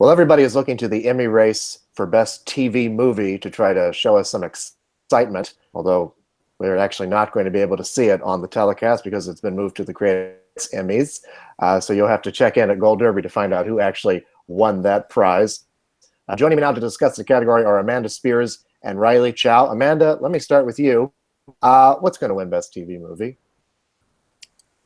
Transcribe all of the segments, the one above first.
Well, everybody is looking to the Emmy race for Best TV Movie to try to show us some excitement, although we're actually not going to be able to see it on the telecast because it's been moved to the Critics Emmys. So you'll have to check in at Gold Derby to find out who actually won that prize. Joining me now to discuss the category are Amanda Spears and Riley Chow. Amanda, let me start with you. What's going to win Best TV Movie?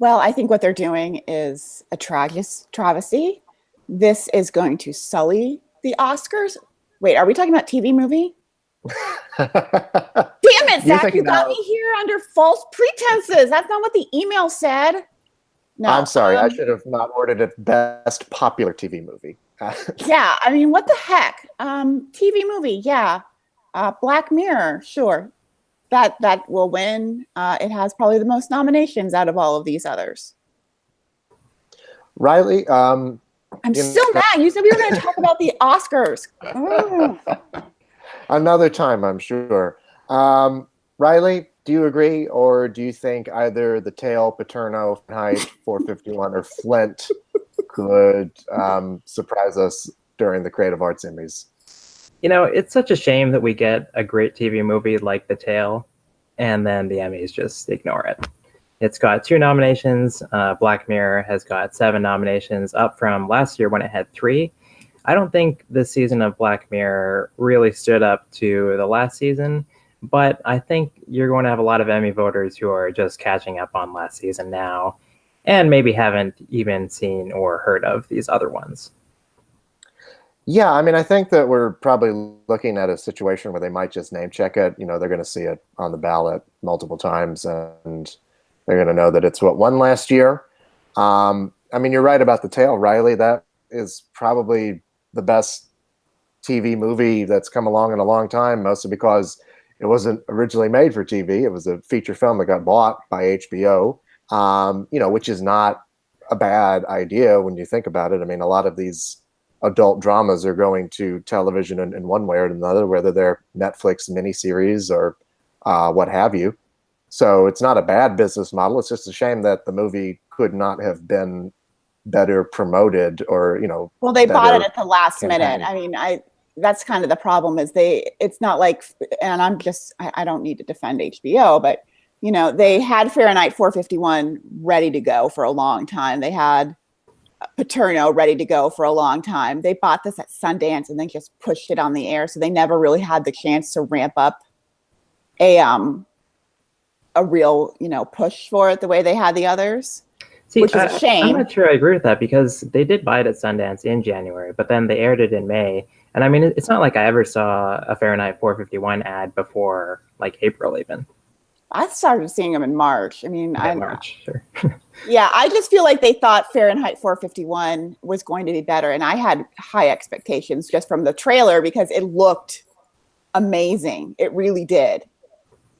Well, I think what they're doing is a travesty. This is going to sully the Oscars. Wait, are we talking about TV movie? Damn it, Zach, you got me here under false pretenses. That's not what the email said. No, I'm sorry. I should have not ordered it Best Popular TV Movie. Yeah, I mean, what the heck? TV movie, yeah. Black Mirror, sure. That will win. It has probably the most nominations out of all of these others. Riley, I'm still mad. You said we were going to talk about the Oscars. Another time, I'm sure. Riley, do you agree, or do you think either The Tale, Paterno, Fahrenheit 451, or Flint could surprise us during the Creative Arts Emmys? You know, it's such a shame that we get a great TV movie like The Tale, and then the Emmys just ignore it. It's got 2 nominations. Black Mirror has got 7 nominations, up from last year when it had 3. I don't think this season of Black Mirror really stood up to the last season, but I think you're going to have a lot of Emmy voters who are just catching up on last season now, and maybe haven't even seen or heard of these other ones. Yeah, I mean, I think that we're probably looking at a situation where they might just name check it. You know, they're going to see it on the ballot multiple times, and they're going to know that it's what won last year. I mean, you're right about The Tale, Riley. That is probably the best TV movie that's come along in a long time, mostly because it wasn't originally made for TV. It was a feature film that got bought by HBO, you know, which is not a bad idea when you think about it. I mean, a lot of these adult dramas are going to television in one way or another, whether they're Netflix miniseries or what have you. So it's not a bad business model. It's just a shame that the movie could not have been better promoted, or, you know. Well, they bought it at the last minute. I mean, that's kind of the problem is it's not like, and I don't need to defend HBO, but, you know, they had Fahrenheit 451 ready to go for a long time. They had Paterno ready to go for a long time. They bought this at Sundance and then just pushed it on the air. So they never really had the chance to ramp up a real, you know, push for it the way they had the others. See, which is a shame. I'm not sure I agree with that, because they did buy it at Sundance in January, but then they aired it in May. And I mean, it's not like I ever saw a Fahrenheit 451 ad before like April even. I started seeing them in March. I mean, March, sure. Yeah, I just feel like they thought Fahrenheit 451 was going to be better. And I had high expectations just from the trailer because it looked amazing. It really did.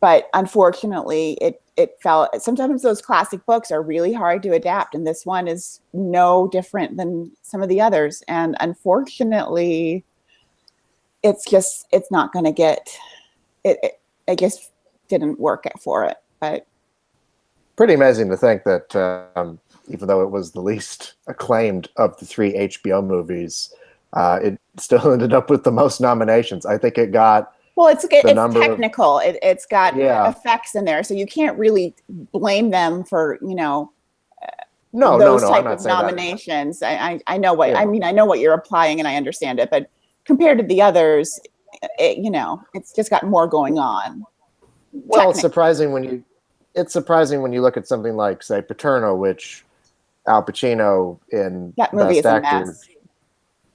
But unfortunately, it fell. Sometimes those classic books are really hard to adapt. And this one is no different than some of the others. And unfortunately, it's not going to get it. I guess didn't work for it. But pretty amazing to think that even though it was the least acclaimed of the 3 HBO movies, it still ended up with the most nominations. I think it got. Well, it's technical. It's got effects in there, so you can't really blame them for, you know, those type of nominations. I know what I mean. I know what you're applying, and I understand it. But compared to the others, you know, it's just got more going on. Well, it's surprising when you look at something like, say, Paterno, which Al Pacino in that movie Best Actor.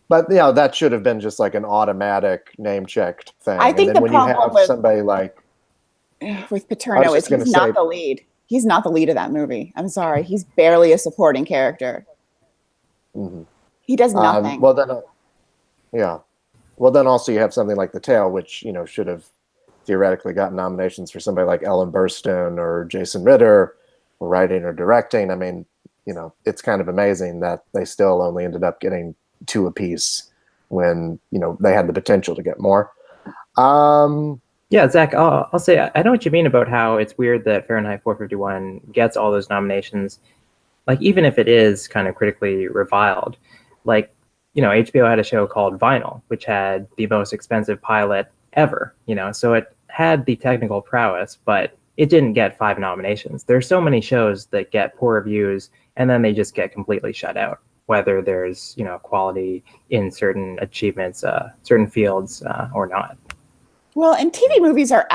But, you know, that should have been just like an automatic name-checked thing. I think and then the when problem you have somebody like with Paterno is he's not the lead. He's not the lead of that movie. I'm sorry. He's barely a supporting character. Mm-hmm. He does nothing. Well, then also you have something like The Tale, which, you know, should have theoretically gotten nominations for somebody like Ellen Burstyn or Jason Ritter, or writing or directing. I mean, you know, it's kind of amazing that they still only ended up getting 2 apiece when, you know, they had the potential to get more. Yeah, Zach, I'll say I know what you mean about how it's weird that Fahrenheit 451 gets all those nominations. Like, even if it is kind of critically reviled, like HBO had a show called Vinyl, which had the most expensive pilot ever, so it had the technical prowess, but it didn't get 5 nominations. There's so many shows that get poor reviews and then they just get completely shut out, whether there's, quality in certain achievements, certain fields, or not. Well, and TV movies are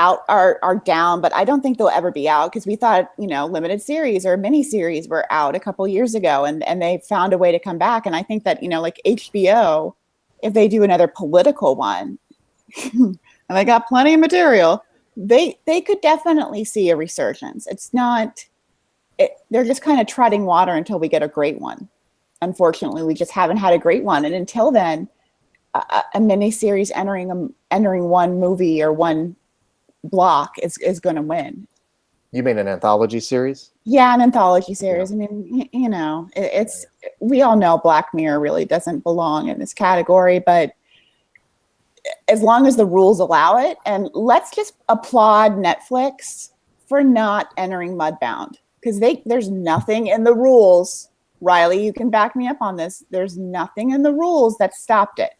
down, but I don't think they'll ever be out because we thought, limited series or mini series were out a couple years ago and they found a way to come back. And I think that, like HBO, if they do another political one and they got plenty of material, they could definitely see a resurgence. They're just kind of treading water until we get a great one. Unfortunately, we just haven't had a great one. And until then, a mini series entering one movie or one block is going to win. You mean an anthology series? Yeah, an anthology series. Yeah. I mean, it's we all know Black Mirror really doesn't belong in this category, but as long as the rules allow it, and let's just applaud Netflix for not entering Mudbound because there's nothing in the rules. Riley, you can back me up on this. There's nothing in the rules that stopped it.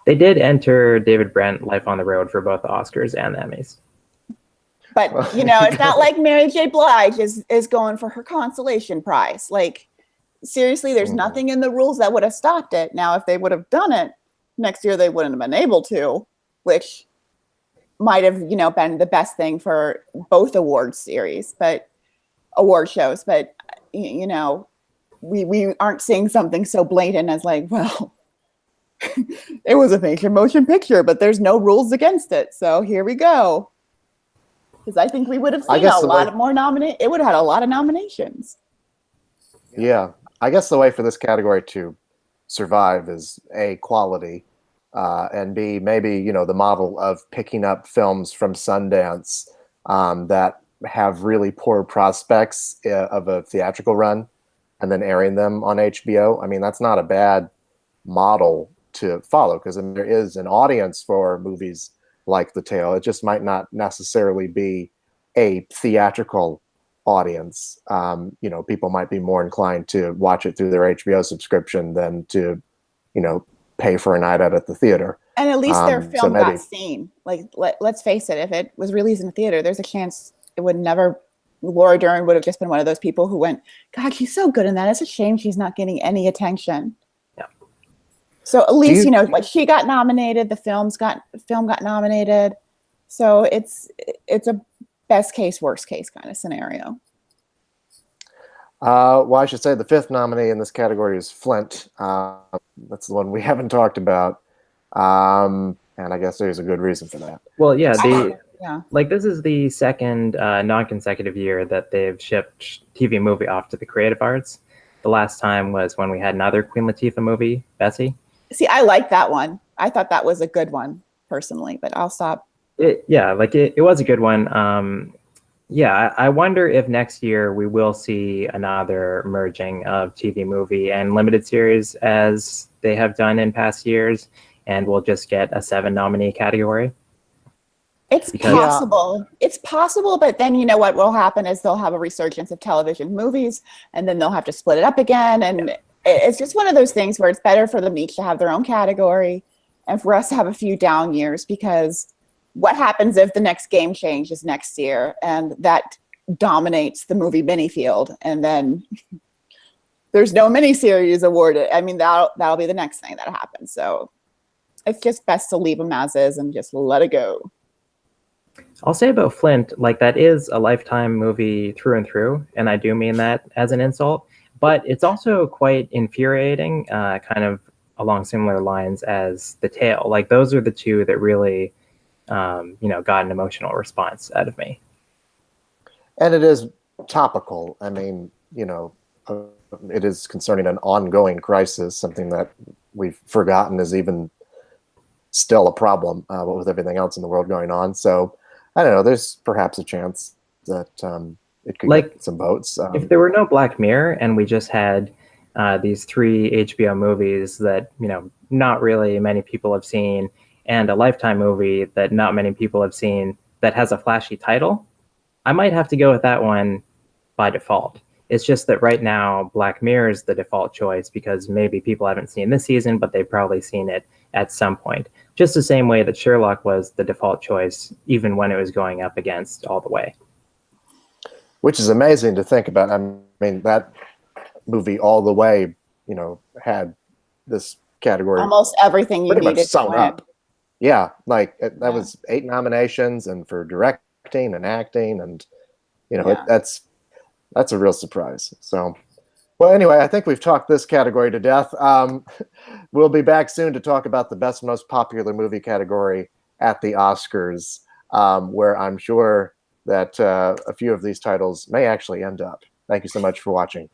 They did enter David Brent Life on the Road for both the Oscars and the Emmys. But, it's not like Mary J. Blige is going for her consolation prize. Like, seriously, there's nothing in the rules that would have stopped it. Now, if they would have done it, next year they wouldn't have been able to, which might have, been the best thing for both award shows. But, we aren't seeing something so blatant as like, well, it was a major motion picture, but there's no rules against it. So here we go. Because I think we would have seen it would have had a lot of nominations. Yeah. I guess the way for this category to survive is A, quality, and B, maybe, the model of picking up films from Sundance that have really poor prospects of a theatrical run and then airing them on HBO. I mean, that's not a bad model to follow because there is an audience for movies like The Tale. It just might not necessarily be a theatrical audience. People might be more inclined to watch it through their HBO subscription than to, pay for a night out at the theater. And at least their film got seen. Like, let's face it, if it was released in the theater, there's a chance it would never. Laura Dern would have just been one of those people who went, God, she's so good in that. It's a shame she's not getting any attention. So at least, like she got nominated, the film got nominated. So it's a best case, worst case kind of scenario. Well, I should say the 5th nominee in this category is Flint. That's the one we haven't talked about. And I guess there's a good reason for that. Well, yeah, this is the second non-consecutive year that they've shipped TV movie off to the Creative Arts. The last time was when we had another Queen Latifah movie, Bessie. See, I like that one. I thought that was a good one, personally, but I'll stop. It was a good one. I wonder if next year we will see another merging of TV movie and limited series as they have done in past years, and we'll just get a 7 nominee category. It's possible. It's possible, but then what will happen is they'll have a resurgence of television movies, and then they'll have to split it up again, and it's just one of those things where it's better for them each to have their own category and for us to have a few down years, because what happens if the next game changes next year and that dominates the movie mini field and then there's no miniseries awarded? I mean, that'll be the next thing that happens. So it's just best to leave them as is and just let it go. I'll say about Flint, that is a Lifetime movie through and through, and I do mean that as an insult. But it's also quite infuriating, kind of along similar lines as The Tale. Those are the two that really, got an emotional response out of me. And it is topical. I mean, it is concerning an ongoing crisis, something that we've forgotten is even still a problem with everything else in the world going on. So I don't know. There's perhaps a chance that it could get some votes. If there were no Black Mirror and we just had these 3 HBO movies that not really many people have seen, and a Lifetime movie that not many people have seen that has a flashy title, I might have to go with that one by default. It's just that right now, Black Mirror is the default choice because maybe people haven't seen this season, but they've probably seen it at some point. Just the same way that Sherlock was the default choice, even when it was going up against All the Way. Which is amazing to think about. I mean, that movie All the Way, had this category Almost everything you pretty much needed to sewn win. up. Yeah, like that was 8 nominations, and for directing and acting, and that's a real surprise. So, well, anyway, I think we've talked this category to death. We'll be back soon to talk about the best, most popular movie category at the Oscars, where I'm sure that a few of these titles may actually end up. Thank you so much for watching.